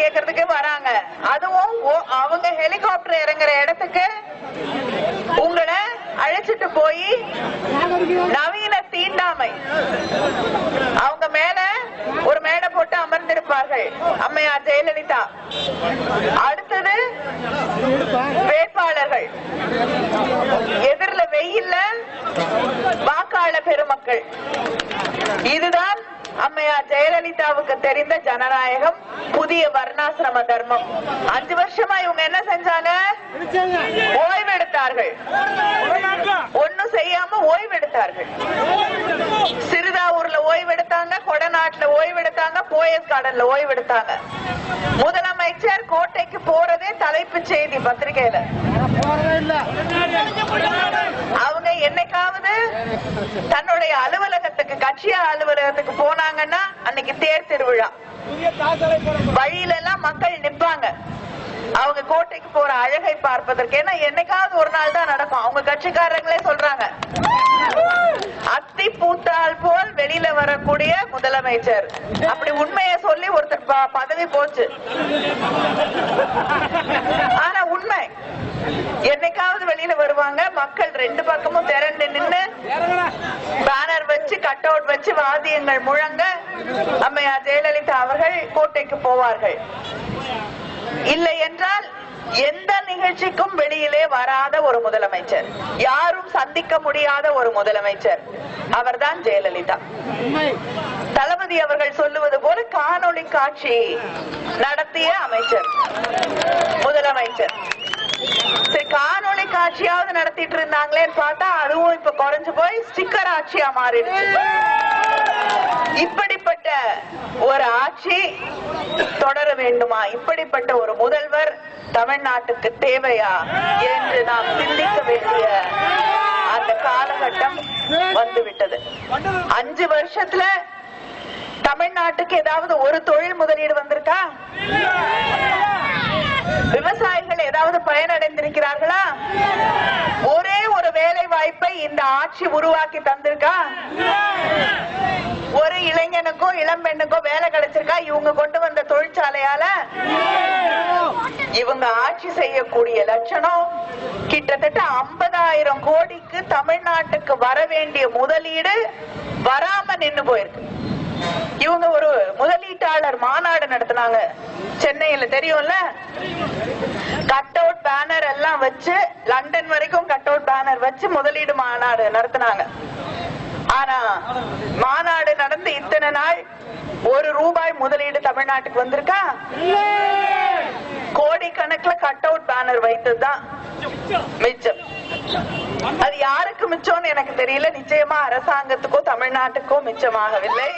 கேட்கறதுக்கு வராங்க. அதுவும் அவங்க ஹெலிகாப்டர் இறங்குற இடத்துக்கு உங்களை அழைச்சிட்டு போய் நவீன தீண்டாமை, அவங்க மேல ஒரு மேடை போட்டு அமர்ந்திருப்பார்கள் அம்மையார் ஜெயலலிதா. அடுத்தது வேட்பாளர்கள், எதிரில வெயில்ல வாக்காளர் பெருமக்கள். இதுதான் அம்மையார் ஜெயலலிதாவுக்கு தெரிந்த ஜனநாயகம், புதிய வர்ணாசிரம தர்மம். 5 வருஷமா இவங்க என்ன செஞ்சாங்க? ஓய்வெடுத்தார்கள். ஒன்னும் செய்யாம ஓய்வெடுத்தார்கள். சிறுதாவூர்ல ஓய்வெடுத்தாங்க, கொடநாட்டுல ஓய்வெடுத்தாங்க, போயஸ் கார்டன்ல ஓய்வெடுத்தாங்க. முதலமைச்சர் கோட்டைக்கு போறதே தலைப்பு செய்தி பத்திரிகையில. அவங்க என்னைக்காவது தன்னுடைய அலுவலகத்துக்கு, கட்சி அலுவலகத்துக்கு போனாங்கன்னா அன்னைக்கு தேர் திருவிழா, வழியில எல்லாம் மக்கள் நிப்பாங்க அவங்க கோட்டைக்கு போற அழகை பார்ப்பதற்கு. ஏன்னா என்னைக்காவது ஒரு நாள் தான் நடக்கும். அவங்க கட்சிக்காரங்களே சொல்றாங்க, அத்தி பூத்தால் போல் வெளியில வரக்கூடிய முதலமைச்சர். அப்படி உண்மையை சொல்லி ஒருத்தர் பதவி போச்சு. ஆனா உண்மை, என்னைக்காவது வெளியில வருவாங்க. மக்கள் 2 பக்கமும் திரண்டு நின்று பேனர் வச்சு, கட் அவுட் வச்சு, வாத்தியங்கள் முழங்க அம்மையார் ஜெயலலிதா அவர்கள் கோட்டைக்கு போவார்கள். இல்லை என்றால் எந்த நிகழ்ச்சிக்கும் வெளியிலே வராத ஒரு முதலமைச்சர், யாரும் சந்திக்க முடியாத ஒரு முதலமைச்சர் அவர்தான் ஜெயலலிதா. தளபதி அவர்கள் சொல்லுவது போல காணொளி காட்சி நடத்திய அமைச்சர் முதலமைச்சர். காணொளி காட்சியாவது நடத்திட்டு இருந்தாங்களேன்னு பார்த்தா அதுவும் இப்ப குறைஞ்சு போய் ஸ்டிக்கர் ஆட்சியா மாறிடுச்சு. இப்படிப்பட்ட ஒரு ஆட்சி தொடர வேண்டுமா? இப்படிப்பட்ட ஒரு முதல்வர் தமிழ்நாட்டுக்கு தேவையா என்று நாம் சிந்திக்க வேண்டிய அந்த காலகட்டம் வந்துவிட்டது. 5 வருஷத்துல தமிழ்நாட்டுக்கு ஏதாவது ஒரு தொழில் முதலீடு வந்திருக்கா? விவசாயிகள் ஏதாவது பயனடைந்திருக்கிறார்களா? ஒரே ஒரு வேலை வாய்ப்பை இந்த ஆட்சி உருவாக்கி தந்திருக்கா? ஒரு இளைஞனுக்கோ இளம் பெண்ணுக்கோ வேலை கிடைச்சிருக்கா இவங்க கொண்டு வந்த தொழிற்சாலையால? இவங்க ஆட்சி செய்யக்கூடிய லட்சணம் கிட்டத்தட்ட 50,000 கோடிக்கு தமிழ்நாட்டுக்கு வர வேண்டிய முதலீடு வராம நின்னு போயிருக்கு. இவங்க ஒரு முதலீட்டாளர் மாநாடு நடத்தினாங்க சென்னையில, தெரியும்ல? கட் அவுட் பேனர் எல்லாம் வச்சு, லண்டன் வரைக்கும் கட் அவுட் பேனர் வச்சு முதலீடு மாநாடு நடத்தினாங்க. ஆனா மாநாடு நடந்து இத்தனை நாள் ₹1 முதலீடு தமிழ்நாட்டுக்கு வந்திருக்கா? கோடிக்கணக்கில் கட் அவுட் பேனர் வைத்ததுதான் மிச்சம். அது யாருக்கு மிச்சம்னு எனக்கு தெரியல. நிச்சயமா அரசாங்கத்துக்கோ தமிழ்நாட்டுக்கோ மிச்சமாகவில்லை.